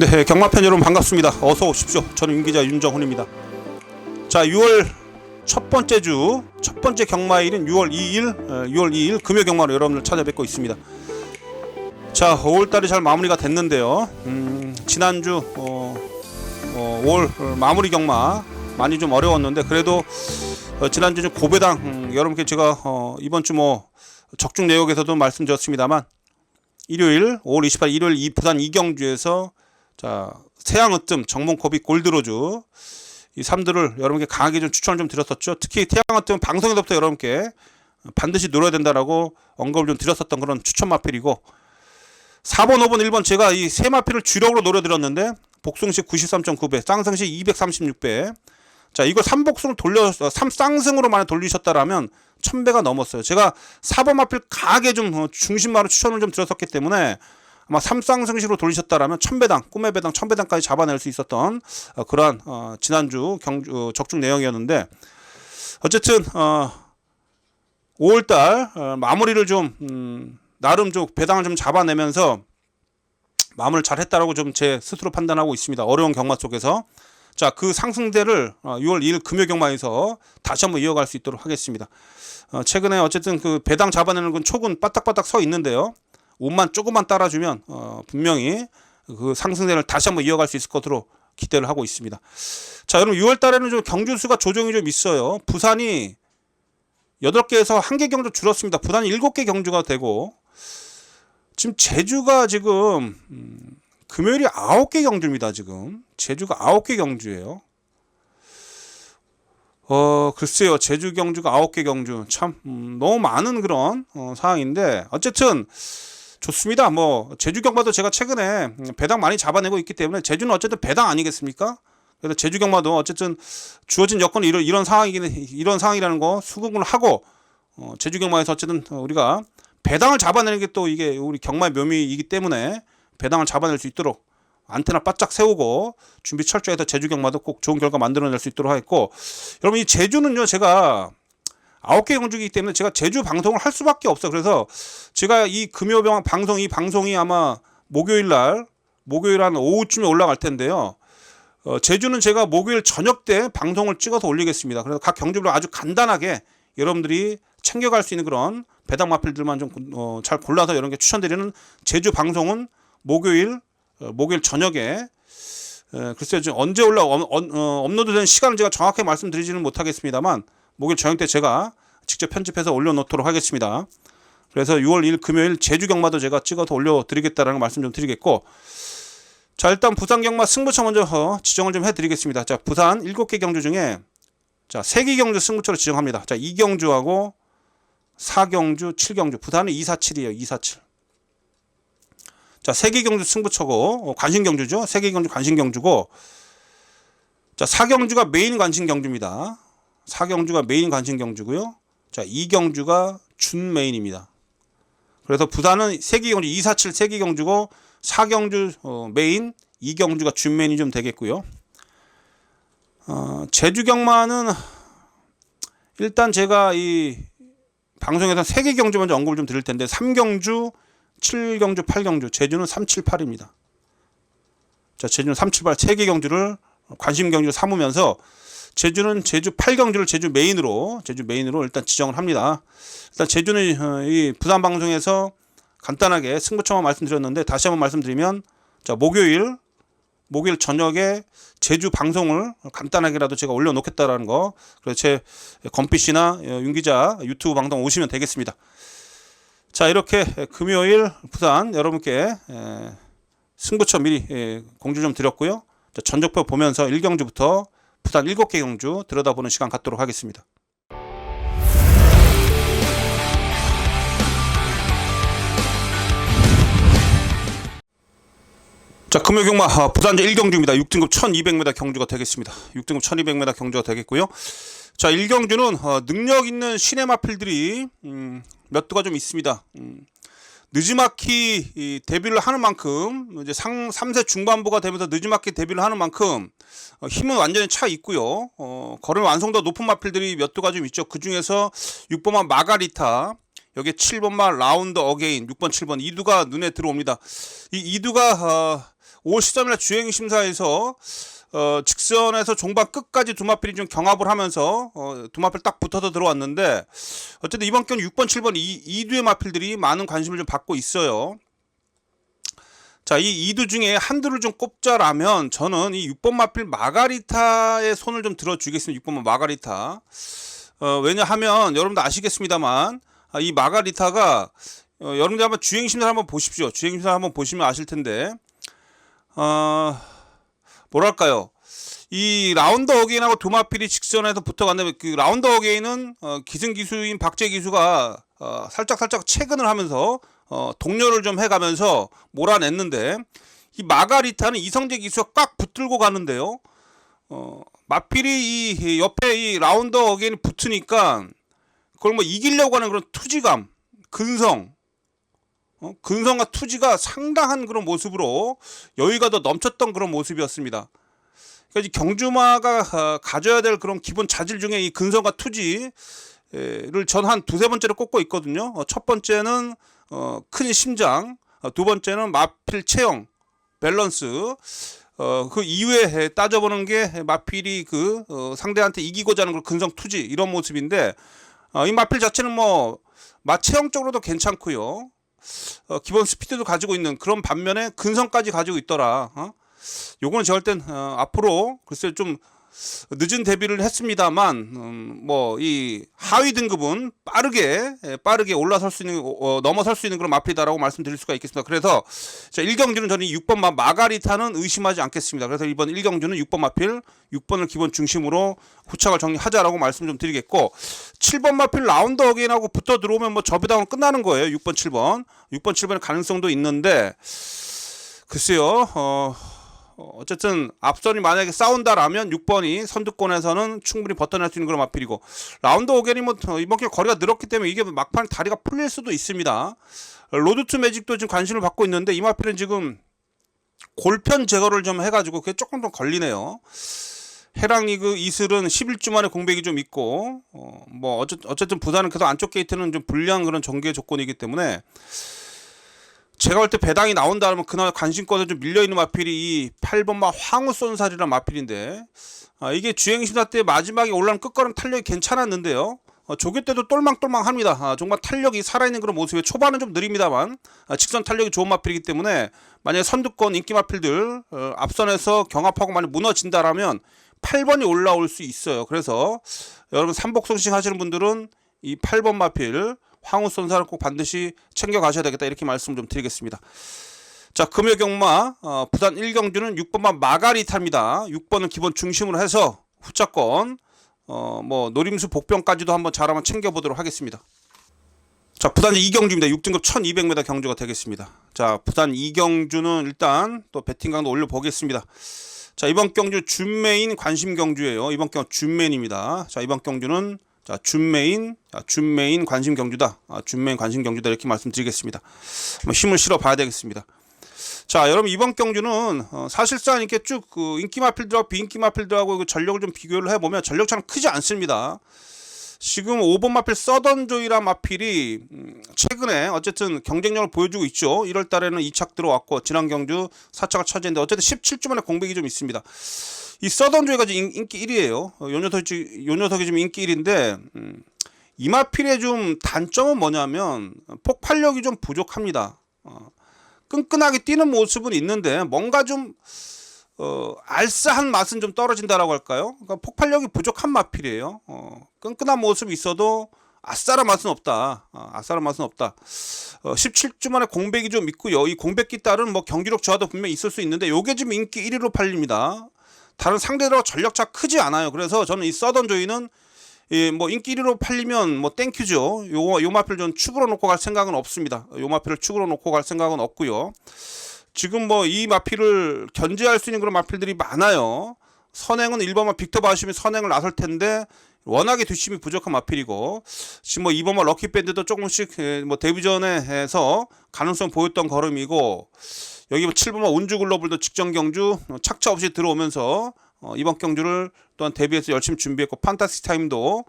네, 경마팬 여러분 반갑습니다. 어서 오십시오. 저는 윤기자 윤정훈입니다. 자, 6월 첫 번째 주, 첫 번째 경마일인 6월 2일 금요 경마로 여러분들 찾아뵙고 있습니다. 자, 5월달이 잘 마무리가 됐는데요. 지난주 5월 마무리 경마 많이 좀 어려웠는데 그래도 지난주 고배당 여러분께 제가 이번 주 적중 내역에서도 말씀드렸습니다만 일요일 5월 28일 일요일 이 부산 이경주에서 자, 태양으뜸, 정몽코비, 골드로즈 이 3들을 여러분께 강하게 좀 추천을 좀 드렸었죠. 특히 태양으뜸 방송에서부터 여러분께 반드시 노려야 된다라고 언급을 좀 드렸었던 그런 추천 마필이고 4번, 5번, 1번 제가 이 세 마필을 주력으로 노려드렸는데 복승식 93.9배, 쌍승식 236배. 자, 이걸 3복승을 돌려 3쌍승으로 만약 돌리셨다라면 1000배가 넘었어요. 제가 4번 마필 강하게 좀 중심마로 추천을 좀 드렸었기 때문에 아마 3쌍승식으로 돌리셨다라면 1000배당, 꿈의 배당 1000배당까지 잡아낼 수 있었던 그러한 지난주 적중 내용이었는데 어쨌든 5월달 마무리를 좀 나름 좀 배당을 좀 잡아내면서 마무리를 잘했다라고 좀 제 스스로 판단하고 있습니다. 어려운 경마 속에서. 자, 그 상승세를 6월 2일 금요 경마에서 다시 한번 이어갈 수 있도록 하겠습니다. 최근에 어쨌든 그 배당 잡아내는 건 촉은 바닥바닥 서 있는데요. 옷만 조금만 따라주면 분명히 그 상승세를 다시 한번 이어갈 수 있을 것으로 기대를 하고 있습니다. 자, 여러분 6월 달에는 좀 경주수가 조정이 좀 있어요. 부산이 8개에서 1개 경주 줄었습니다. 부산이 7개 경주가 되고 지금 제주가 지금 금요일이 9개 경주입니다. 지금 제주가 9개 경주예요. 글쎄요, 제주 경주가 9개 경주 참 너무 많은 그런 상황인데 어쨌든 좋습니다. 제주 경마도 제가 최근에 배당 많이 잡아내고 있기 때문에 제주는 어쨌든 배당 아니겠습니까? 그래서 제주 경마도 어쨌든 주어진 여건이 이런 상황이라는 거 수긍을 하고 제주 경마에서 어쨌든 우리가 배당을 잡아내는 게 또 이게 우리 경마의 묘미이기 때문에 배당을 잡아낼 수 있도록 안테나 바짝 세우고 준비 철저해서 제주 경마도 꼭 좋은 결과 만들어낼 수 있도록 하겠고 여러분 이 제주는요 제가 9개 경주이기 때문에 제가 제주 방송을 할 수밖에 없어요. 그래서 제가 이 금요 방송이 아마 목요일 한 오후쯤에 올라갈 텐데요. 제주는 제가 목요일 저녁 때 방송을 찍어서 올리겠습니다. 그래서 각 경주별로 아주 간단하게 여러분들이 챙겨갈 수 있는 그런 배당 마필들만 좀 잘 골라서 여러분께 추천드리는 제주 방송은 목요일 저녁에 글쎄요 지금 언제 업로드된 시간을 제가 정확하게 말씀드리지는 못하겠습니다만 목요일 저녁 때 제가 직접 편집해서 올려놓도록 하겠습니다. 그래서 6월 1일 금요일 제주 경마도 제가 찍어서 올려드리겠다라는 말씀 좀 드리겠고 자 일단 부산 경마 승부처 먼저 지정을 좀 해드리겠습니다. 자 부산 7개 경주 중에 자 3개 경주 승부처로 지정합니다. 자 2경주하고 4경주 7경주 부산은 247이에요. 247. 자 3개 경주 승부처고 관심경주죠. 3개 경주 관심경주고 자 4경주가 메인 관심경주입니다. 4경주가 메인 관심경주고요. 자 2경주가 준 메인입니다. 그래서 부산은 3개 경주 247 3개 경주고 4경주 메인 2경주가 준 메인이 좀 되겠고요. 제주 경마는 일단 제가 이 방송에서 3개 경주 먼저 언급을 좀 드릴 텐데 3경주 7경주 8경주 제주는 378입니다. 자 제주는 378 3개 경주를 관심 경주를 삼으면서 제주는 제주 8경주를 제주 메인으로 일단 지정을 합니다. 일단 제주는 이 부산 방송에서 간단하게 승부처만 말씀드렸는데 다시 한번 말씀드리면 자 목요일 저녁에 제주 방송을 간단하게라도 제가 올려놓겠다라는 거 그래서 제 건피씨나 윤기자 유튜브 방송 오시면 되겠습니다. 자 이렇게 금요일 부산 여러분께 승부처 미리 공지 좀 드렸고요. 자, 전적표 보면서 1경주부터 부산 7개 경주 들여다보는 시간 갖도록 하겠습니다. 자 금요 경마 부산 1경주입니다. 6등급 1200m 경주가 되겠습니다. 6등급 1200m 경주가 되겠고요. 자 1경주는 능력 있는 신의 마필들이 몇 두가 좀 있습니다. 느지막이 데뷔를 하는 만큼 이제 3세 중반부가 되면서 느지막이 데뷔를 하는 만큼 힘은 완전히 차 있고요. 걸음 완성도 높은 마필들이 몇 두가 좀 있죠. 그 중에서 6번만 마가리타, 여기 7번만 라운드 어게인, 6번 7번 이두가 눈에 들어옵니다. 이 이두가 5월 13일 주행 심사에서 직선에서 종반 끝까지 두 마필이 좀 경합을 하면서 두 마필 딱 붙어서 들어왔는데 어쨌든 이번 경기 6번, 7번 이 2두의 마필들이 많은 관심을 좀 받고 있어요. 자, 이 2두 중에 한두를 좀 꼽자라면 저는 이 6번 마필 마가리타의 손을 좀 들어주겠습니다. 6번 마가리타. 왜냐하면 여러분도 아시겠습니다만 이 마가리타가 여러분들 한번 주행심사 한번 보십시오. 주행심사 한번 보시면 아실 텐데 뭐랄까요, 이 라운드 어게인하고 두 마필이 직선에서 붙어갔는데 그 라운드 어게인은 기승기수인 박재 기수가 살짝 체근을 하면서 동료를 좀 해가면서 몰아냈는데 이 마가리타는 이성재 기수가 꽉 붙들고 가는데요. 마필이 이 옆에 이 라운드 어게인이 붙으니까 그걸 뭐 이기려고 하는 그런 투지감, 근성과 투지가 상당한 그런 모습으로 여유가 더 넘쳤던 그런 모습이었습니다. 그러니까 경주마가 가져야 될 그런 기본 자질 중에 이 근성과 투지를 전 한 두세 번째로 꼽고 있거든요. 첫 번째는 큰 심장, 두 번째는 마필 체형, 밸런스, 그 이외에 따져보는 게 마필이 상대한테 이기고자 하는 그런 근성 투지 이런 모습인데 이 마필 자체는 뭐 마체형적으로도 괜찮고요. 기본 스피드도 가지고 있는 그런 반면에 근성까지 가지고 있더라. 요거는 제가 볼 땐 앞으로 글쎄 좀 늦은 데뷔를 했습니다만 뭐 이 하위 등급은 빠르게 올라설 수 있는 넘어설 수 있는 그런 마필이다라고 말씀드릴 수가 있겠습니다. 그래서 자, 1경주는 저는 6번 마가리타는 의심하지 않겠습니다. 그래서 이번 1경주는 6번 마필 6번을 기본 중심으로 후착을 정리하자라고 말씀 좀 드리겠고 7번 마필 라운드 어게인하고 붙어 들어오면 뭐 저배당은 끝나는 거예요. 6번 7번의 가능성도 있는데 글쎄요. 어쨌든 앞선이 만약에 싸운다라면 6번이 선두권에서는 충분히 버텨낼 수 있는 그런 마필이고 라운드 어게인이 뭐 이번 게 거리가 늘었기 때문에 이게 막판 다리가 풀릴 수도 있습니다. 로드 투 매직도 지금 관심을 받고 있는데 이 마필은 지금 골편 제거를 좀 해가지고 그게 조금 더 걸리네요. 해랑리그 이슬은 11주 만에 공백이 좀 있고 뭐 어쨌든 부산은 계속 안쪽 게이트는 좀 불리한 그런 전개 조건이기 때문에 제가 볼 때 배당이 나온다면 그나마 관심권에 좀 밀려있는 마필이 이 8번마 황우쏜살이라는 마필인데 이게 주행심사 때 마지막에 올라오는 끝걸음 탄력이 괜찮았는데요. 조교 때도 똘망똘망합니다. 정말 탄력이 살아있는 그런 모습에 초반은 좀 느립니다만 직선 탄력이 좋은 마필이기 때문에 만약에 선두권 인기 마필들 앞선에서 경합하고 많이 무너진다라면 8번이 올라올 수 있어요. 그래서 여러분 삼복송싱 하시는 분들은 이 8번 마필 황우쏜살을 꼭 반드시 챙겨가셔야 되겠다 이렇게 말씀 좀 드리겠습니다. 자, 금요경마 부산 1경주는 6번마 마가리타입니다. 6번은 기본 중심으로 해서 후차권 뭐 노림수 복병까지도 한번 잘 한번 챙겨보도록 하겠습니다. 자, 부산 2경주입니다. 6등급 1200m 경주가 되겠습니다. 자, 부산 2경주는 일단 또 배팅 강도 올려보겠습니다. 자, 이번 경주 준메인 관심 경주예요. 이번 경주 준메인입니다. 자, 이번 경주는 자, 준메인 관심 경주다. 준메인 관심 경주다 이렇게 말씀드리겠습니다. 한번 힘을 실어 봐야 되겠습니다. 자, 여러분 이번 경주는 사실상 이렇게 쭉 인기 마필들하고 비인기 마필들하고 전력을 좀 비교를 해보면 전력 차는 크지 않습니다. 지금 5번 마필 서던조이란 마필이 최근에 어쨌든 경쟁력을 보여주고 있죠. 1월 달에는 2착 들어왔고 지난 경주 4착을 차지했는데 어쨌든 17주 만에 공백이 좀 있습니다. 이 서던조이가 지금 인기 1위에요. 요 녀석이 지금 인기 1위인데 이 마필의 좀 단점은 뭐냐면 폭발력이 좀 부족합니다. 끈끈하게 뛰는 모습은 있는데 뭔가 좀 알싸한 맛은 좀 떨어진다라고 할까요? 그러니까 폭발력이 부족한 마필이에요. 끈끈한 모습이 있어도 아싸란 맛은 없다. 17주 만에 공백이 좀 있고요. 이 공백기 따른 뭐 경기력 저하도 분명히 있을 수 있는데 요게 지금 인기 1위로 팔립니다. 다른 상대들하고 전력차 크지 않아요. 그래서 저는 이 서던조이는 뭐 인기 1위로 팔리면 뭐 땡큐죠. 요 마필을 좀 축으로 놓고 갈 생각은 없습니다. 요 마필을 축으로 놓고 갈 생각은 없고요. 지금 뭐 이 마필을 견제할 수 있는 그런 마필들이 많아요. 선행은 1번마 빅터 바심이 선행을 나설 텐데 워낙에 뒷심이 부족한 마필이고 지금 뭐 2번마 럭키밴드도 조금씩 뭐 데뷔전에 해서 가능성 보였던 걸음이고 여기 뭐 7번마 운주글로벌도 직전 경주 착차 없이 들어오면서 이번 경주를 또한 데뷔해서 열심히 준비했고 판타스틱 타임도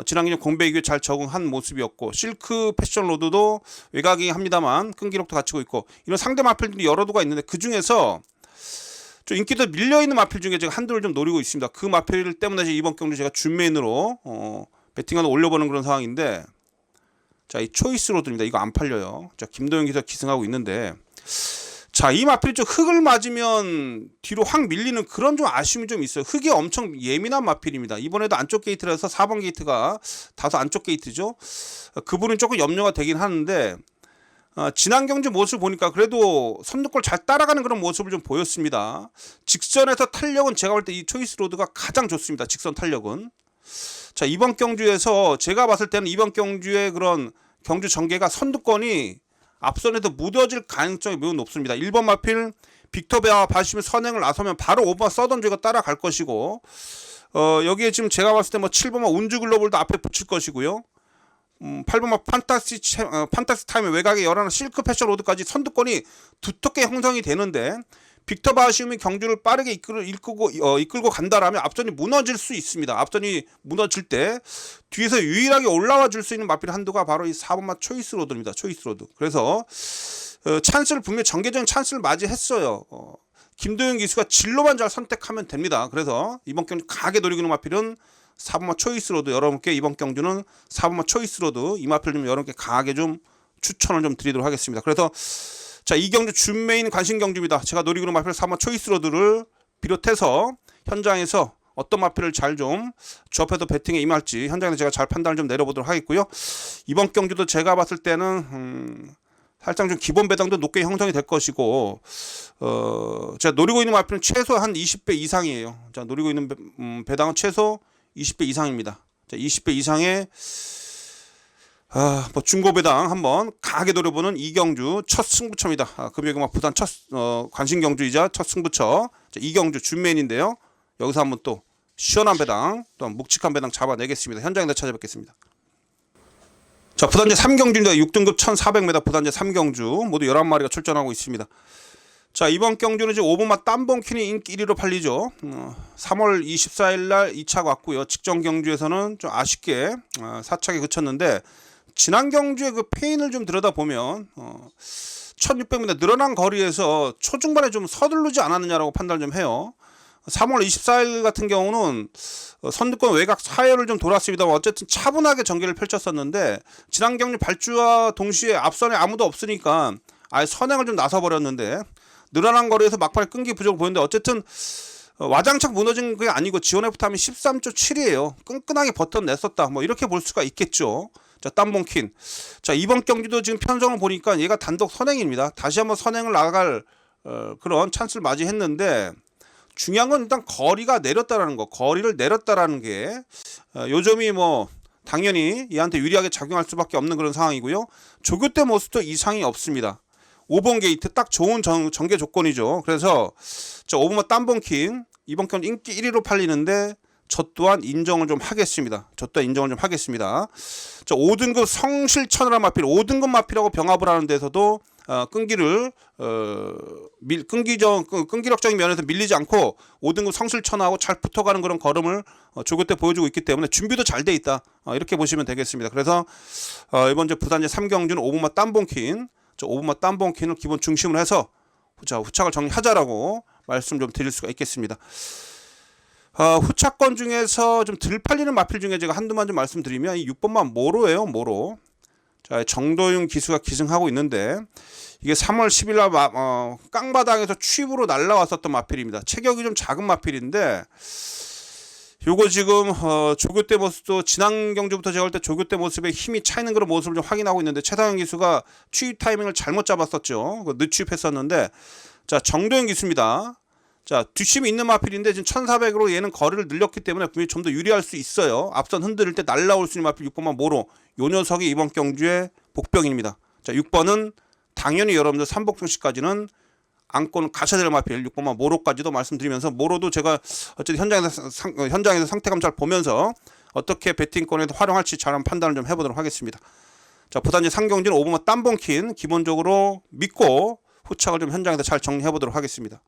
지난 경주 공백 이후에 잘 적응한 모습이었고 실크 패션 로드도 외곽이 합니다만 끈기력도 갖추고 있고 이런 상대 마필들이 여러 두가 있는데 그 중에서 좀 인기도 밀려있는 마필 중에 제가 한두를 좀 노리고 있습니다. 그 마필 때문에 이번 경주 제가 준메인으로 배팅하다 올려보는 그런 상황인데, 자, 이 초이스 로드입니다. 이거 안 팔려요. 자, 김도영 기사 기승하고 있는데, 자, 이 마필이 좀 흙을 맞으면 뒤로 확 밀리는 그런 좀 아쉬움이 좀 있어요. 흙이 엄청 예민한 마필입니다. 이번에도 안쪽 게이트라서 4번 게이트가 다소 안쪽 게이트죠. 그 부분은 조금 염려가 되긴 하는데, 지난 경주 모습을 보니까 그래도 선두골 잘 따라가는 그런 모습을 좀 보였습니다. 직선에서 탄력은 제가 볼 때 이 초이스 로드가 가장 좋습니다. 직선 탄력은. 자, 이번 경주에서 제가 봤을 때는 이번 경주의 그런 경주 전개가 선두권이 앞선에서 무뎌질 가능성이 매우 높습니다. 1번 마필 빅터베아 봐주시면 선행을 나서면 바로 5번 서던조가 따라갈 것이고, 여기에 지금 제가 봤을 때 뭐 7번만 운주 글로벌도 앞에 붙일 것이고요. 8번만 판타스 타임의 외곽에 열하나 실크 패션 로드까지 선두권이 두텁게 형성이 되는데, 빅터 바시움이 경주를 빠르게 이끌고 간다라면 앞선이 무너질 수 있습니다. 앞선이 무너질 때 뒤에서 유일하게 올라와 줄 수 있는 마필 한두가 바로 이 4번마 초이스 로드입니다. 초이스 로드. 그래서 찬스를 분명히 전개적인 찬스를 맞이했어요. 김도영 기수가 진로만 잘 선택하면 됩니다. 그래서 이번 경주 강하게 노리고 있는 마필은 4번마 초이스 로드. 여러분께 이번 경주는 4번마 초이스 로드 이 마필 좀 여러분께 강하게 좀 추천을 좀 드리도록 하겠습니다. 그래서 자, 이 경주 준메인 관심 경주입니다. 제가 노리고 있는 마필 4번 초이스 로드를 비롯해서 현장에서 어떤 마필을 잘 좀 주업해서 배팅에 임할지 현장에서 제가 잘 판단을 좀 내려보도록 하겠고요. 이번 경주도 제가 봤을 때는 살짝 좀 기본 배당도 높게 형성이 될 것이고, 제가 노리고 있는 마필은 최소 한 20배 이상이에요. 자, 노리고 있는 배당은 최소 20배 이상입니다. 자, 20배 이상의 뭐 중고 배당 한번 강하게 노려보는 이경주 첫 승부처입니다. 금요일막 부산 첫 관심 경주이자 첫 승부처. 자, 이경주 준메인인데요. 여기서 한번 또 시원한 배당, 또 묵직한 배당 잡아내겠습니다. 현장에서 찾아뵙겠습니다. 자, 부단제 3경주입니다. 6등급 1400m 부단제 3경주 모두 11마리가 출전하고 있습니다. 자, 이번 경주는 이제 5번마 땀봉킨이 인기 1위로 팔리죠. 3월 24일 날 2차가 왔고요. 직전 경주에서는 좀 아쉽게 4차게 그쳤는데, 지난 경주의 그 페인을 좀 들여다보면 1600m 늘어난 거리에서 초중반에 좀 서두르지 않았느냐라고 판단을 좀 해요. 3월 24일 같은 경우는 선두권 외곽 4회를 좀 돌았습니다만 어쨌든 차분하게 전개를 펼쳤었는데, 지난 경주 발주와 동시에 앞선에 아무도 없으니까 아예 선행을 좀 나서버렸는데, 늘어난 거리에서 막판에 끈기 부족을 보였는데, 어쨌든 와장창 무너진 게 아니고 지원F 타임이 13.7이에요. 끈끈하게 버텨냈었다. 뭐 이렇게 볼 수가 있겠죠. 자, 땀봉킨. 자, 이번 경기도 지금 편성을 보니까 얘가 단독 선행입니다. 다시 한번 선행을 나갈 그런 찬스를 맞이했는데, 중요한 건 일단 거리가 내렸다라는 거. 거리를 내렸다라는 게 요점이 뭐 당연히 얘한테 유리하게 작용할 수밖에 없는 그런 상황이고요. 조교 때 모습도 이상이 없습니다. 5번 게이트 딱 좋은 전개 조건이죠. 그래서 저 5번마 땀봉킨 이번 경기 인기 1위로 팔리는데, 저 또한 인정을 좀 하겠습니다. 저 또한 인정을 좀 하겠습니다. 저 5등급 성실천하란 마필, 5등급 마필하고 병합을 하는 데서도 끈기를 끈기력적인 면에서 밀리지 않고 5등급 성실천하고 잘 붙어가는 그런 걸음을 조교 때 보여주고 있기 때문에 준비도 잘 돼 있다. 이렇게 보시면 되겠습니다. 그래서 이번 부단제 3경주는 5번마 땀봉킨, 저 5번마 땀봉킨을 기본 중심으로 해서 후착을 정리하자라고 말씀 좀 드릴 수가 있겠습니다. 후차권 중에서 좀 덜 팔리는 마필 중에 제가 한두만 좀 말씀드리면 이 6번만 모로예요. 모로. 자, 정도윤 기수가 기승하고 있는데, 이게 3월 10일 날 깡바닥에서 취입으로 날라왔었던 마필입니다. 체격이 좀 작은 마필인데, 요거 지금 조교 때 모습도 지난 경주부터 제가 볼 때 조교 때 모습에 힘이 차이는 그런 모습을 좀 확인하고 있는데, 최다현 기수가 취입 타이밍을 잘못 잡았었죠. 늦취입했었는데, 자, 정도윤 기수입니다. 자, 뒷심이 있는 마필인데 지금 1400으로 얘는 거리를 늘렸기 때문에 분명히 좀 더 유리할 수 있어요. 앞선 흔들릴 때 날라올 수 있는 마필 6번만 모로. 요 녀석이 이번 경주의 복병입니다. 자, 6번은 당연히 여러분들 3복병시까지는 안고는 가셔야 될 마필 6번만 모로까지도 말씀드리면서, 모로도 제가 어쨌든 현장에서 상태감 잘 보면서 어떻게 배팅권에서 활용할지 잘 판단을 좀 해보도록 하겠습니다. 자, 부단지 3경주는 5번만 땀봉킨 기본적으로 믿고 후착을 좀 현장에서 잘 정리해보도록 하겠습니다.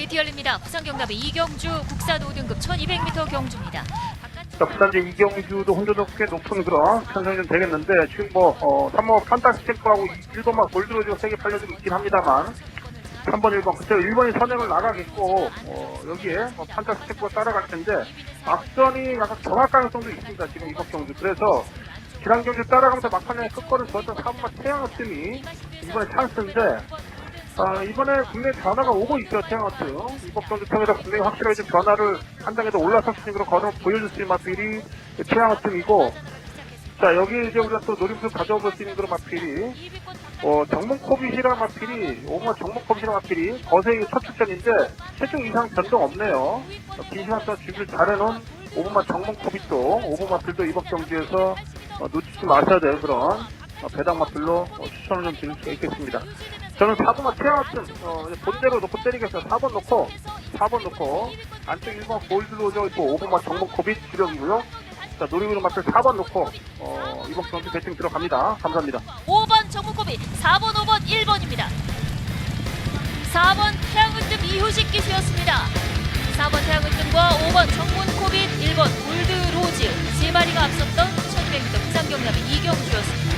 KT 열립니다. 부산 경남의 이경주 국산 5등급 1200m 경주입니다. 자, 부산제 이경주도 혼조도 꽤 높은 그런 편성이 좀 되겠는데 지금 3번 판타스템프하고 1번만 골드로즈가 세게 팔려주고 있긴 합니다만 3번 1번 그때 1번이 선행을 나가겠고 여기에 판타스템프가 따라갈 텐데 앞선이 약간 정확 가능성도 있습니다. 지금 이번 경주. 그래서 지난 경주 따라가면서 막판에 끝거를 줬던 3번 태양어뜸이 이번에 찬스인데 이번에 국내 변화가 오고 있어요. 태양어뜸. 이번 경주 통해서 국내에 확실하게 좀 변화를 한 단계 더 올라설 수 있는 그런 걸음을 보여줄 수 있는 마필이 태양어뜸이고, 자, 여기 이제 우리가 또 노림수 가져볼 수 있는 그런 마필이 정몽코빗이라는 마필이 5번 정몽코빗이라는 마필이 거세의 첫 출전인데 체중 이상 변동 없네요. 긴 시간 동안 준비를 잘해놓은 5번마 정몽코빗도 5번 마필도 이번 경주에서 놓치지 마셔야 될 그런 배당 마필로 추천을 좀 드릴 수가 있겠습니다. 저는 4번마 태양어뜸 본대로 놓고 때리겠어요. 4번 놓고 안쪽 1번 골드로저 있고 5번마 정몽코빗 주력이고요. 자, 노리고 있는 마필 4번 놓고 이번 경주 배팅 들어갑니다. 감사합니다. 5번 정문코비, 4번, 5번, 1번입니다. 4번 태양은뜸 이효식 기수였습니다. 4번 태양은뜸과 5번 정문코빗, 1번 골드로즈 3마리가 앞섰던 1200m 부산 경남의 이경주였습니다.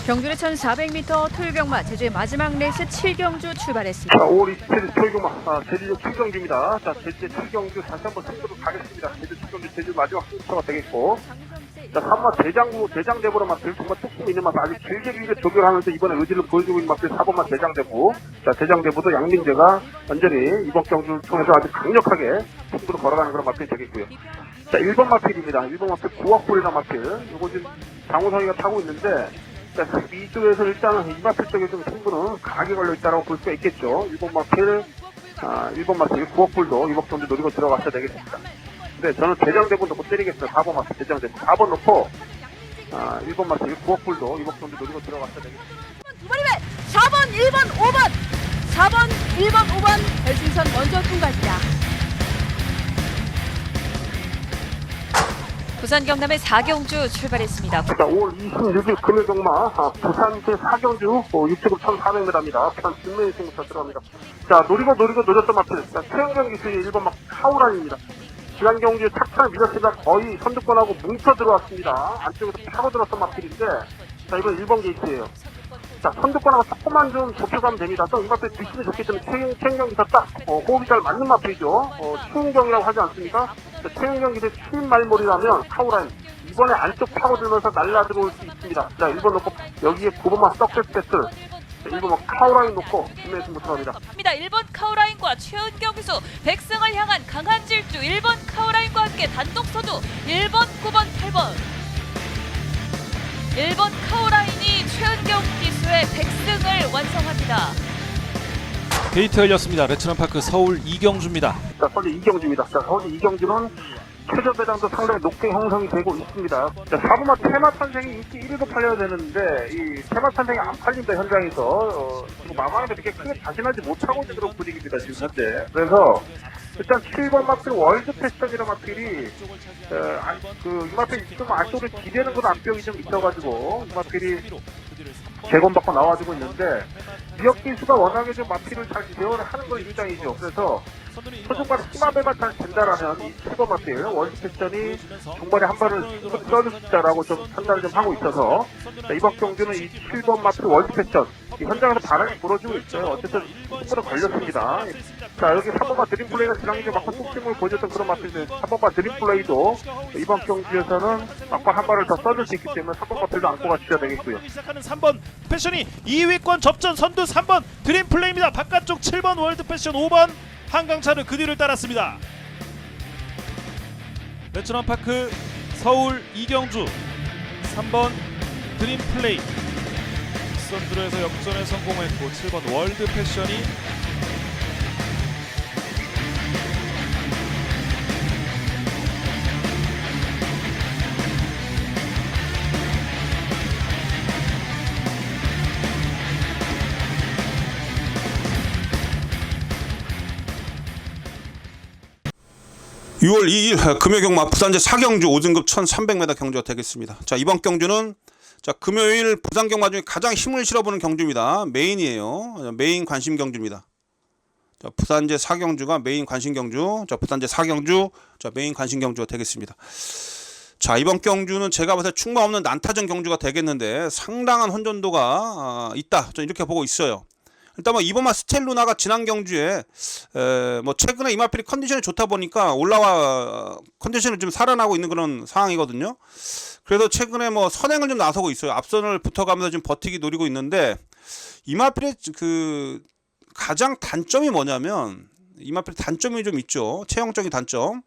경주의 1400m 토요경마 제주의 마지막 레이스 7경주 출발했습니다. 자, 5월 27일 토요경마 제주 7경주입니다. 자, 제주 7경주 다시 한번 승부로 가겠습니다. 제주 7경주 제주 마지막 승부가 되겠고, 자, 3번 대장대보로 마필 정말 뚝심 있는 맛 아주 길게 조결하면서 이번에 의지를 보여주고 있는 마필 4번만 대장대보. 자, 대장대보도 양민재가 완전히 이번 경주를 통해서 아주 강력하게 승부를 걸어가는 그런 마필이 되겠고요. 자, 1번 마필입니다. 1번 마필 구악골이라는 마필. 요거 지금 장우성이가 타고 있는데, 자, 이쪽에서 일단은 이 마필 쪽에 좀 승부는 강하게 걸려있다고 볼 수가 있겠죠. 1번 마필 구악골도 이번 경주 노리고 들어갔어야 되겠습니다. 네, 저는 대장대보 놓고 때리겠어요. 4번 마필 대장대보 4번 놓고 1번 마필 구억불도 이번 경주 노리고 들어갔어야 되겠습니다. 두 마리면 4번, 1번, 5번 4번, 1번, 5번 결승선 먼저 통과합니다. 부산 경남의 4경주 출발했습니다. 자, 5월 26일 금요경마 부산제 4경주 6급 1400m입니다. 부산 진메이 승부터 들어갑니다. 자, 노리고 노렸던 마필. 자, 최영경 기수의 1번 막 카우란입니다. 지난 경주 착차를 밀었으나 거의 선두권하고 뭉쳐 들어왔습니다. 안쪽에서 파고 들었던 마필인데, 자, 이건 1번 게이트예요. 자, 선두권하고 조금만 좀 좁혀가면 됩니다. 또 이 마필 뒷심이 좋기 때문에 최영경기서 딱 호흡이 잘 맞는 마필이죠. 추운경이라고 하지 않습니까? 자, 최영경기대 추운 말몰이라면 카우라인 이번에 안쪽 파고들면서 날라 들어올 수 있습니다. 자, 1번 놓고 여기에 9번만 석세스 배틀. 1번 카우라인 놓고 진메이 승부 들어갑니다. 1번 카우라인과 최은경 기수 백승을 향한 강한 질주. 1번 카우라인과 함께 단독 서두 1번, 9번, 8번 1번 카우라인이 최은경 기수의 백승을 완성합니다. 게이트 열렸습니다. 레츠런파크 서울 이경주입니다. 자, 서울 이경주입니다. 자, 서울 이경주는 최저 배당도 상당히 높게 형성이 되고 있습니다. 자, 4번마 테마탄생이 인기 1위로 팔려야 되는데 이 테마탄생이 안 팔린다 현장에서 지금 마마가 그렇게 크게 자신하지 못하고 있는 그런 분위기입니다 지금 현재. 그래서 일단 7번 마필 월드 패션이라는 마필이 이 마필 좀 안쪽으로 기대는 그런 안병이 좀 있어가지고 이 마필이 재건받고 나와주고 있는데 지역 기수가 워낙에 좀 마필을 잘 제어를 하는 건 입장이죠. 그래서 초중반 심화배만 잘 된다라면 이 7번 마필 월드 패션이 중반에 한 발을 써줄 수 있다라고 좀 판단을 좀 하고 있어서, 자, 이번 경주는 이 7번 마필 월드 패션 이 현장에서 바람이 불어주고 있어요. 어쨌든 승부는 걸렸습니다. 자, 여기 3번마 드림플레이가 지난주에 막판 뚝심을 보여줬던 그런 마필들 3번마 드림플레이도 이번 경주에서는 막판 한 발을 더 써줄 수 있기 때문에 3번 마필도 안고 가주셔야 되겠고요. 시작하는 3번 패션이 2위권 접전 선두 3번 드림플레이입니다. 바깥쪽 7번 월드 패션 5번 한강차를 그 뒤를 따랐습니다. 레츠런파크 서울 이경주 3번 드림플레이 선두에서 역전에 성공했고 7번 월드 패션이 (6월 2일) 금요경마 부산제 4경주 5등급 1300m 경주가 되겠습니다. 자, 이번 경주는 자, 금요일 부산 경마 중에 가장 힘을 실어보는 경주입니다. 메인이에요. 메인 관심 경주입니다. 자, 부산제 4경주가 메인 관심 경주. 자, 부산제 4경주. 자, 메인 관심 경주가 되겠습니다. 자, 이번 경주는 제가 봐서 충마 없는 난타전 경주가 되겠는데 상당한 혼전도가 있다. 저는 이렇게 보고 있어요. 일단 뭐 이번만 스텔루나가 지난 경주에 뭐 최근에 이마필이 컨디션이 좋다 보니까 올라와 컨디션을 좀 살아나고 있는 그런 상황이거든요. 그래서 최근에 뭐 선행을 좀 나서고 있어요. 앞선을 붙어가면서 좀 버티기 노리고 있는데 이마필의 그 가장 단점이 뭐냐면 이마필의 단점이 좀 있죠. 체형적인 단점.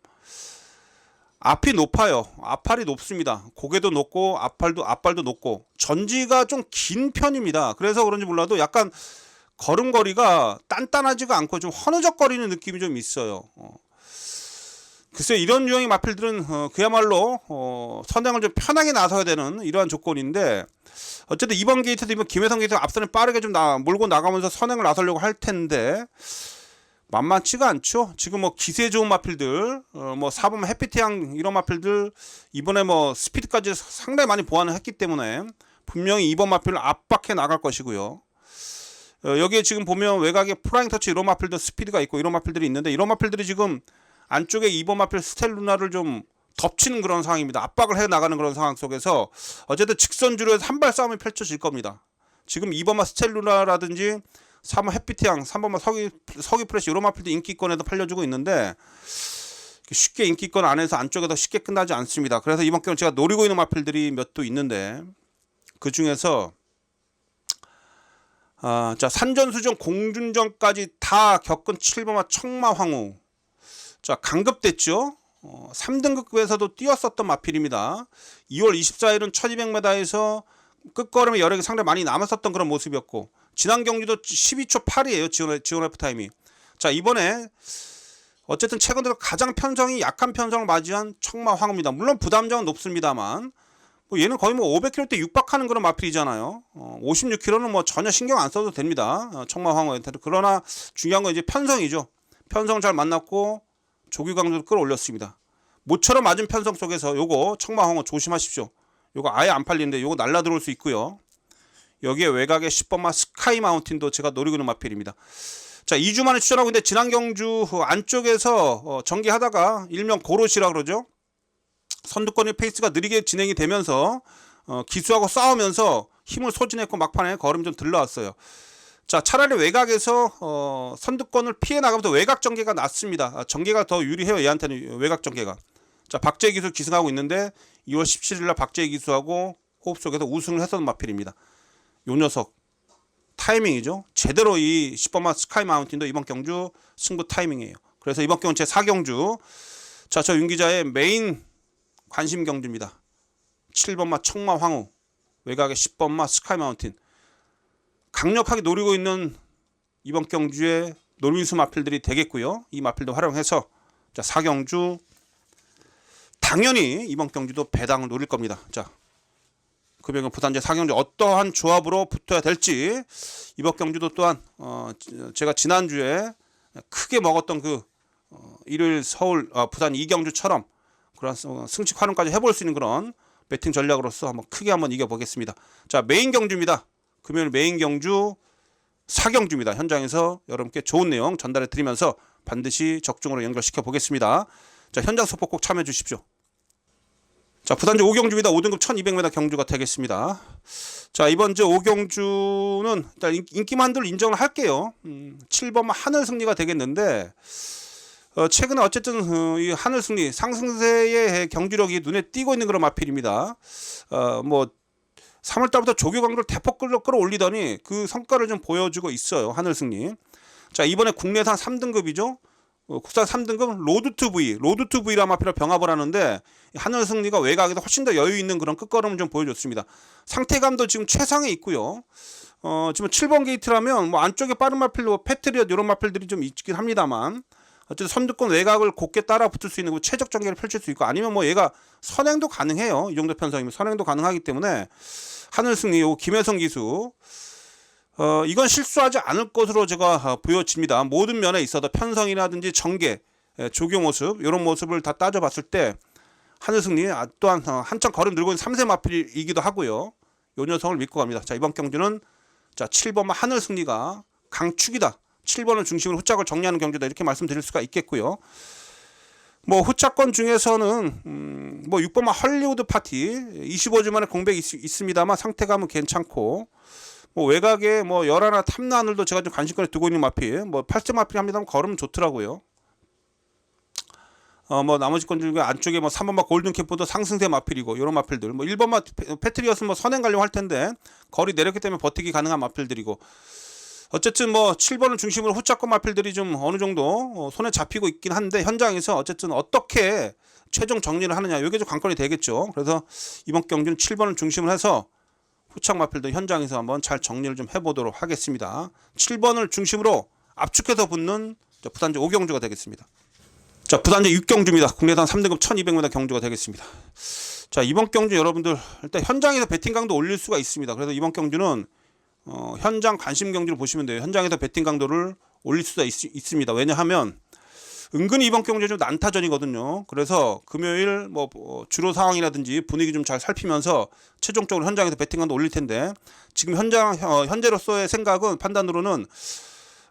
앞이 높아요. 앞팔이 높습니다. 고개도 높고 앞발도 높고 전지가 좀 긴 편입니다. 그래서 그런지 몰라도 약간 걸음걸이가 단단하지가 않고 좀 허느적거리는 느낌이 좀 있어요. 글쎄 이런 유형의 마필들은 그야말로 선행을 좀 편하게 나서야 되는 이러한 조건인데 어쨌든 이번 게이트도 이번 김혜성 게이트가 앞선을 빠르게 좀 몰고 나가면서 선행을 나서려고 할 텐데 만만치가 않죠. 지금 뭐 기세 좋은 마필들, 뭐 4번 해피태양 이런 마필들 이번에 뭐 스피드까지 상당히 많이 보완을 했기 때문에 분명히 이번 마필을 압박해 나갈 것이고요. 여기에 지금 보면 외곽에 플라잉 터치 이런 마필들 스피드가 있고 이런 마필들이 있는데 이런 마필들이 지금 안쪽에 2번 마필 스텔루나를 좀 덮치는 그런 상황입니다. 압박을 해 나가는 그런 상황 속에서 어쨌든 직선주로 해서 한발 싸움이 펼쳐질 겁니다. 지금 2번마 스텔루나라든지 3번 해피태양, 3번마 서기 프레시 이런 마필도 인기권에도 팔려주고 있는데 쉽게 인기권 안에서 안쪽에서 쉽게 끝나지 않습니다. 그래서 이번 경우 제가 노리고 있는 마필들이 몇 도 있는데 그 중에서 자 산전수전 공준전까지 다 겪은 7번마 청마황우. 자 강급됐죠. 3등급에서도 뛰었었던 마필입니다. 2월 24일은 1200m에서 끝걸음의 여력이 상당히 많이 남았었던 그런 모습이었고 지난 경기도 12초 8이에요. 지원 F 타임이. 자 이번에 어쨌든 최근 들어 가장 편성이 약한 편성을 맞이한 청마황우입니다. 물론 부담점은 높습니다만 뭐 얘는 거의 뭐 500km대 육박하는 그런 마필이잖아요. 56km는 뭐 전혀 신경 안 써도 됩니다. 청마황우한테. 그러나 중요한 건 이제 편성이죠. 편성 잘 만났고 조기 강도를 끌어올렸습니다. 모처럼 맞은 편성 속에서 요거 청마황우 조심하십시오. 요거 아예 안 팔리는데 요거 날라 들어올 수 있고요. 여기에 외곽에 10번마 스카이 마운틴도 제가 노리고 있는 마필입니다. 자 2주 만에 출전하고 있는데 지난 경주 안쪽에서 전개하다가 일명 고로시라 그러죠. 선두권의 페이스가 느리게 진행이 되면서 기수하고 싸우면서 힘을 소진했고 막판에 걸음이 좀 들러왔어요. 자 차라리 외곽에서 선두권을 피해 나가면서 외곽 전개가 낫습니다. 전개가 더 유리해요. 얘한테는 외곽 전개가. 자 박재희 기수 기승하고 있는데 2월 17일날 박재희 기수하고 호흡 속에서 우승을 했었던 마필입니다. 요 녀석 타이밍이죠. 제대로 이 10번마 스카이 마운틴도 이번 경주 승부 타이밍이에요. 그래서 이번 경주 제 4경주 자 저 윤기자의 메인 관심 경주입니다. 7번마 청마황우 외곽에 10번마 스카이 마운틴 강력하게 노리고 있는 이번 경주의 노림수 마필들이 되겠고요. 이 마필도 활용해서 자 4경주 당연히 이번 경주도 배당을 노릴 겁니다. 자 금영은 부산제 4경주 어떠한 조합으로 붙어야 될지 이번 경주도 또한 제가 지난주에 크게 먹었던 그 일요일 서울 부산 2경주처럼 그런 승식 활용까지 해볼 수 있는 그런 배팅 전략으로서 한번 크게 한번 이겨보겠습니다. 자 메인 경주입니다. 금요일 메인 경주 4경주입니다. 현장에서 여러분께 좋은 내용 전달해 드리면서 반드시 적중으로 연결시켜 보겠습니다. 자 현장 소포 꼭 참여해 주십시오. 자 부산제 5경주입니다. 5등급 1200m 경주가 되겠습니다. 자 이번 주 5경주는 일단 인기만들 인정을 할게요. 7번마 하늘승리가 되겠는데 최근에 어쨌든 이 하늘승리 상승세의 경주력이 눈에 띄고 있는 그런 마필입니다. 뭐 3월달부터 조교강도를 대폭 끌어올리더니 그 성과를 좀 보여주고 있어요. 하늘승리. 자 이번에 국내산 3등급이죠. 국산 3등급 로드2V라는 마필을 병합을 하는데 하늘승리가 외곽에서 훨씬 더 여유 있는 그런 끝걸음을 좀 보여줬습니다. 상태감도 지금 최상에 있고요. 지금 7번 게이트라면 뭐 안쪽에 빠른 마필, 패트리엇 이런 마필들이 좀 있긴 합니다만 어쨌든 선두권 외곽을 곱게 따라 붙을 수 있는 최적 전개를 펼칠 수 있고 아니면 뭐 얘가 선행도 가능해요. 이 정도 편성이면 선행도 가능하기 때문에 하늘승리 요 김혜성 기수 이건 실수하지 않을 것으로 제가 보여집니다. 모든 면에 있어도 편성이라든지 전개, 조교 모습 이런 모습을 다 따져봤을 때 하늘승리 또한 한참 걸음 늘고 있는 3세 마필이기도 하고요. 요 녀석을 믿고 갑니다. 자 이번 경주는 자 7번마 하늘승리가 강축이다. 7번을 중심으로 후짝을 정리하는 경주다 이렇게 말씀드릴 수가 있겠고요. 뭐 후차권 중에서는 뭐 6번마 헐리우드 파티 25주 만에 공백이 있습니다만 상태감은 괜찮고 뭐 외곽에 뭐 열하나 탐나늘도 제가 좀 관심권에 두고 있는 마필 뭐 8점 마필 합니다만 걸으면 좋더라고요. 뭐 나머지 건 중에 안쪽에 뭐 3번마 골든캡보다 상승세 마필이고 이런 마필들 뭐 1번마 패트리어스는 뭐 선행 가려고 할 텐데 거리 내렸기 때문에 버티기 가능한 마필들이고 어쨌든 뭐 7번을 중심으로 후차권 마필들이 좀 어느 정도 손에 잡히고 있긴 한데 현장에서 어쨌든 어떻게 최종 정리를 하느냐 이게 좀 관건이 되겠죠. 그래서 이번 경기는 7번을 중심으로 해서 후착 마필들 현장에서 한번 잘 정리를 좀 해보도록 하겠습니다. 7번을 중심으로 압축해서 붙는 부단지 5경주가 되겠습니다. 자, 부단지 6경주입니다. 국내산 3등급 1200m 경주가 되겠습니다. 자, 이번 경주 여러분들 일단 현장에서 배팅 강도 올릴 수가 있습니다. 그래서 이번 경주는 현장 관심 경주를 보시면 돼요. 현장에서 배팅 강도를 올릴 수가 있습니다. 왜냐하면 은근히 이번 경주 좀 난타전이거든요. 그래서 금요일 뭐 주로 상황이라든지 분위기 좀 잘 살피면서 최종적으로 현장에서 배팅 강도 올릴 텐데 지금 현재로서의 생각은 판단으로는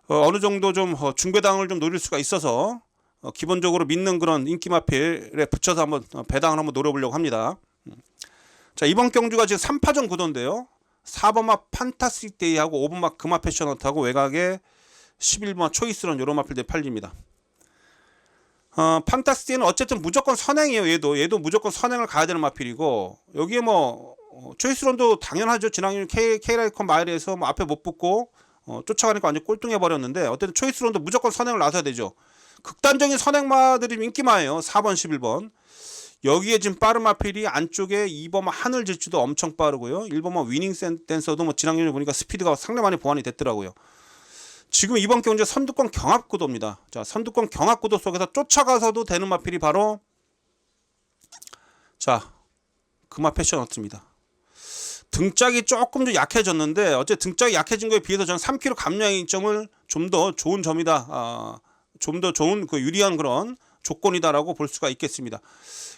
어느 정도 좀 중배당을 좀 노릴 수가 있어서 기본적으로 믿는 그런 인기 마필에 붙여서 한번 배당을 한번 노려보려고 합니다. 자, 이번 경주가 지금 3파전 구도인데요. 4번마 판타스틱 데이하고 5번마 금화 패셔너트하고 외곽에 11번마 초이스런 이런 마필들이 팔립니다. 판타스틱은 어쨌든 무조건 선행이에요. 얘도 무조건 선행을 가야 되는 마필이고 여기에 뭐 초이스런도 당연하죠. 지난해 K라이컨 마일에서 뭐 앞에 못 붙고 쫓아가니까 완전 꼴등해 버렸는데 어쨌든 초이스런도 무조건 선행을 나서야 되죠. 극단적인 선행마들이 인기마예요. 4번 11번 여기에 지금 빠른 마필이 안쪽에 2번마 하늘 질주도 엄청 빠르고요. 1번마 위닝 댄서도 뭐 지난번에 보니까 스피드가 상당히 많이 보완이 됐더라고요. 지금 이번 경주 선두권 경합구도입니다. 자, 선두권 경합구도 속에서 쫓아가서도 되는 마필이 바로 자, 금화 패셔너트입니다. 등짝이 조금 좀 약해졌는데 어째 등짝이 약해진 거에 비해서 저는 3kg 감량의 점을 좀 더 좋은 점이다. 좀 더 좋은 그 유리한 그런 조건이다라고 볼 수가 있겠습니다.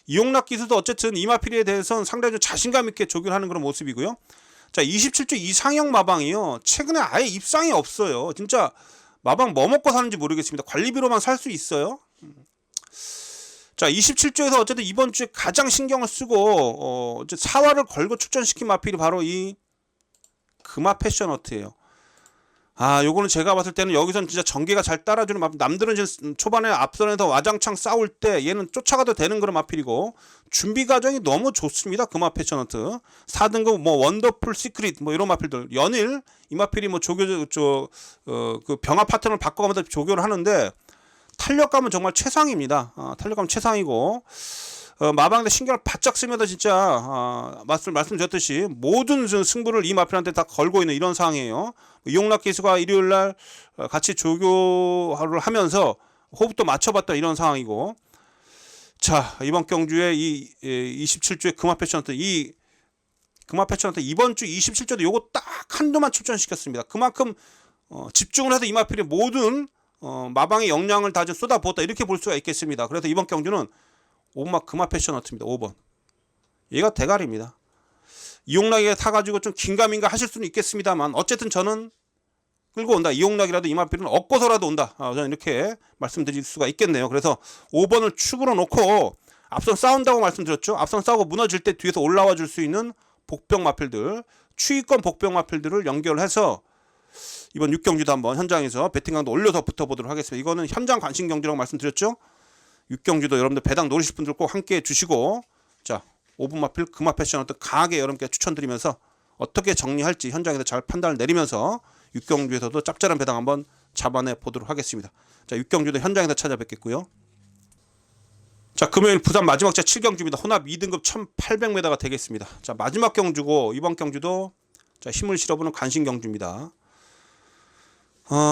이용락 기수도 어쨌든 이 마필에 대해서는 상당히 좀 자신감 있게 조교를 하는 그런 모습이고요. 자, 27주 이상형 마방이요. 최근에 아예 입상이 없어요. 진짜 마방 뭐 먹고 사는지 모르겠습니다. 관리비로만 살 수 있어요. 자, 27주에서 어쨌든 이번 주에 가장 신경을 쓰고 사활을 걸고 출전시킨 마필이 바로 이 금화 패셔너트예요. 요거는 제가 봤을 때는 여기선 진짜 전개가 잘 따라주는 마필. 남들은 지금 초반에 앞선에서 와장창 싸울 때 얘는 쫓아가도 되는 그런 마필이고 준비 과정이 너무 좋습니다. 금화 패셔너트 4등급 뭐 원더풀 시크릿 뭐 이런 마필들 연일 이 마필이 뭐 그 병합 패턴을 바꿔가면서 조교를 하는데 탄력감은 정말 최상입니다. 탄력감 최상이고 마방대 신경을 바짝 쓰면서 진짜 말씀드렸듯이 모든 승부를 이 마필한테 다 걸고 있는 이런 상황이에요. 이용락 기수가 일요일날 같이 조교를 하면서 호흡도 맞춰봤다 이런 상황이고 자, 이번 경주에 이 27주에 금화 패셔너트 이 금화 패셔너트 이번 주 27주도 요거 딱 한두만 출전시켰습니다. 그만큼 집중을 해서 이 마필이 모든 마방의 역량을 다 쏟아부었다 이렇게 볼 수가 있겠습니다. 그래서 이번 경주는 5번마 금화 패셔너트입니다. 5번 얘가 대가리입니다. 이용락에 타가지고 좀 긴가민가 하실 수는 있겠습니다만 어쨌든 저는 끌고 온다. 이용락이라도 이 마필은 얻고서라도 온다. 저는 이렇게 말씀드릴 수가 있겠네요. 그래서 5번을 축으로 놓고 앞선 싸운다고 말씀드렸죠. 앞선 싸우고 무너질 때 뒤에서 올라와 줄 수 있는 복병 마필들 추위권 복병 마필들을 연결해서 이번 6경주도 한번 현장에서 배팅강도 올려서 붙어보도록 하겠습니다. 이거는 현장 관심 경주라고 말씀드렸죠. 6경주도 여러분들 배당 노리실 분들 꼭 함께 해주시고 자 5분 마필 금화 패셔너트 강하게 여러분께 추천드리면서 어떻게 정리할지 현장에서 잘 판단을 내리면서 6경주에서도 짭짤한 배당 한번 잡아내 보도록 하겠습니다. 자 6경주도 현장에서 찾아뵙겠고요. 자 금요일 부산 마지막 제 7경주입니다. 혼합 2등급 1800m가 되겠습니다. 자 마지막 경주고 이번 경주도 자 힘을 실어보는 관심 경주입니다.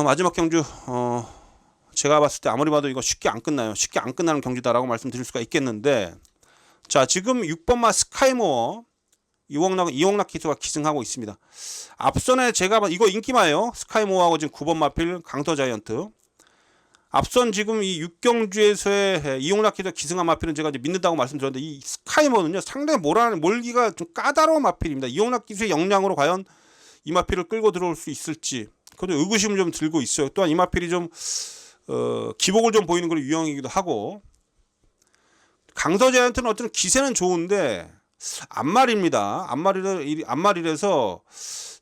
마지막 경주 제가 봤을 때 아무리 봐도 이거 쉽게 안 끝나요. 쉽게 안 끝나는 경주다라고 말씀드릴 수가 있겠는데 자 지금 6번마 스카이모어 이용락 기수가 기승하고 있습니다. 앞선에 제가 이거 인기마예요. 스카이모어하고 지금 9번 마필 강터 자이언트 앞선 지금 이 6경주에서의 이용락 기수가 기승한 마필은 제가 이제 믿는다고 말씀드렸는데 이 스카이모어는요 상당히 몰기가 좀 까다로운 마필입니다. 이용락 기수의 역량으로 과연 이 마필을 끌고 들어올 수 있을지 그것도 의구심을 좀 들고 있어요. 또한 이마필이 좀 기복을 좀 보이는 그런 유형이기도 하고, 강서제한테는 어쨌든 기세는 좋은데 안말입니다. 안말이라서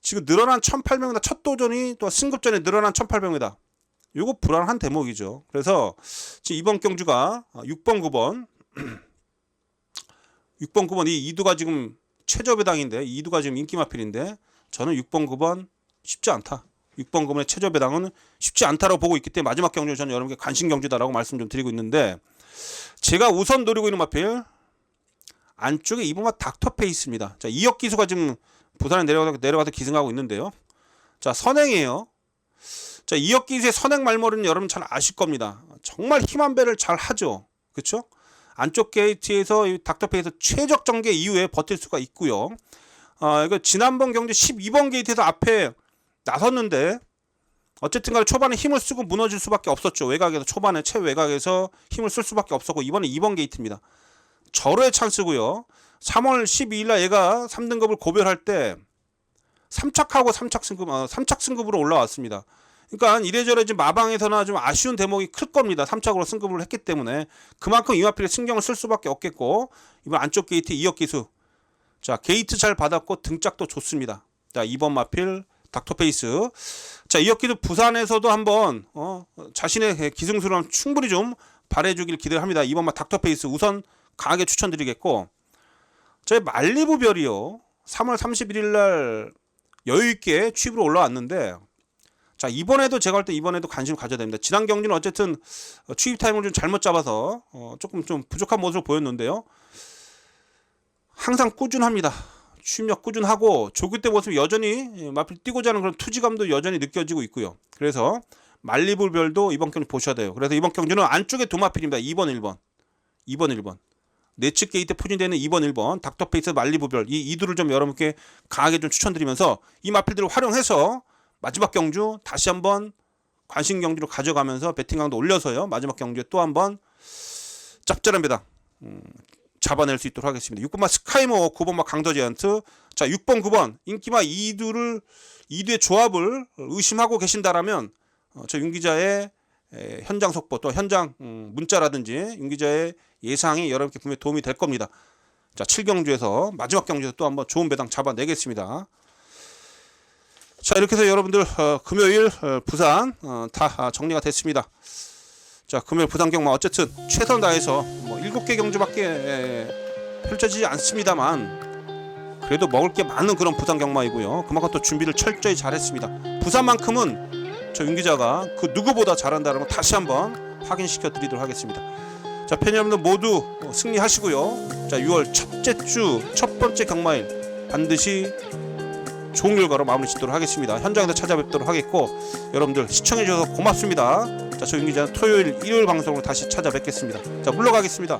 지금 늘어난 1800m 첫 도전이 또 승급전에 늘어난 1800m. 요거 불안한 대목이죠. 그래서 지금 이번 경주가 6번 9번 6번 9번 이 이두가 지금 최저 배당인데, 이두가 지금 인기 마필인데 저는 6번 9번 쉽지 않다. 6번 9번의 최저 배당은 쉽지 않다라고 보고 있기 때문에 마지막 경주 저는 여러분께 관심 경주다라고 말씀 좀 드리고 있는데, 제가 우선 노리고 있는 마필 안쪽에 2번마 닥터페이스입니다. 자, 이역 기수가 지금 부산에 내려가서 기승하고 있는데요. 자, 선행이에요. 자, 이역 기수의 선행 말머리는 여러분 잘 아실 겁니다. 정말 힘한 배를 잘 하죠. 그렇죠? 안쪽 게이트에서 이 닥터페이에서 최적 전개 이후에 버틸 수가 있고요. 이거 지난번 경주 12번 게이트에서 앞에 나섰는데 어쨌든 간에 초반에 힘을 쓰고 무너질 수밖에 없었죠. 외곽에서 초반에 최외곽에서 힘을 쓸 수밖에 없었고, 이번에 2번 게이트입니다. 절호의 찬스고요. 3월 12일 날 얘가 3등급을 고별할 때 3착하고 3착 승급으로 올라왔습니다. 그러니까 이래저래 지금 마방에서나 좀 아쉬운 대목이 클 겁니다. 3착으로 승급을 했기 때문에 그만큼 이마필에 신경을 쓸 수밖에 없겠고, 이번 안쪽 게이트 2역 기수. 자, 게이트 잘 받았고 등짝도 좋습니다. 자, 2번 마필 닥터페이스. 자, 2역 기수 부산에서도 한번 자신의 기승수를 충분히 좀 발휘해주길 기대합니다. 2번 마 닥터페이스 우선 강하게 추천드리겠고, 저희 말리부별이요. 3월 31일 날 여유있게 취입으로 올라왔는데, 자, 이번에도 제가 볼 때 이번에도 관심을 가져야 됩니다. 지난 경기는 어쨌든 취입 타임을 좀 잘못 잡아서 조금 좀 부족한 모습을 보였는데요. 항상 꾸준합니다. 취입력 꾸준하고 조기 때 모습이 여전히 마필 뛰고자 하는 그런 투지감도 여전히 느껴지고 있고요. 그래서 말리부별도 이번 경기 보셔야 돼요. 그래서 이번 경기는 안쪽에 두 마필입니다. 2번 1번 2번 1번 내측 게이트 포진되는 2번 1번 닥터페이스 말리부별, 이 이두를 좀 여러분께 강하게 좀 추천드리면서 이 마필들을 활용해서 마지막 경주 다시 한번 관심 경주로 가져가면서 배팅강도 올려서요. 마지막 경주에 또 한번 짭짤한 배당 잡아낼 수 있도록 하겠습니다. 6번마 스카이모, 9번마 강더제안트. 자, 6번 9번 인기마 이두의 조합을 의심하고 계신다라면 저 윤 기자의 현장 속보, 또 현장 문자라든지 윤 기자의 예상이 여러분께 분명히 도움이 될 겁니다. 자, 7경주에서 마지막 경주에서 또 한번 좋은 배당 잡아내겠습니다. 자, 이렇게 해서 여러분들 금요일 부산 다 정리가 됐습니다. 자, 금요일 부산 경마 어쨌든 최선 다해서 7개 경주밖에 펼쳐지지 않습니다만 그래도 먹을 게 많은 그런 부산 경마이고요. 그만큼 또 준비를 철저히 잘했습니다. 부산만큼은 저 윤 기자가 그 누구보다 잘한다는 거 다시 한번 확인시켜 드리도록 하겠습니다. 자, 팬 여러분들 모두 승리하시고요. 자, 6월 첫째 주 첫 번째 경마일 반드시 좋은 결과로 마무리 짓도록 하겠습니다. 현장에서 찾아뵙도록 하겠고, 여러분들 시청해주셔서 고맙습니다. 자, 저 윤 기자는 토요일, 일요일 방송으로 다시 찾아뵙겠습니다. 자, 물러가겠습니다.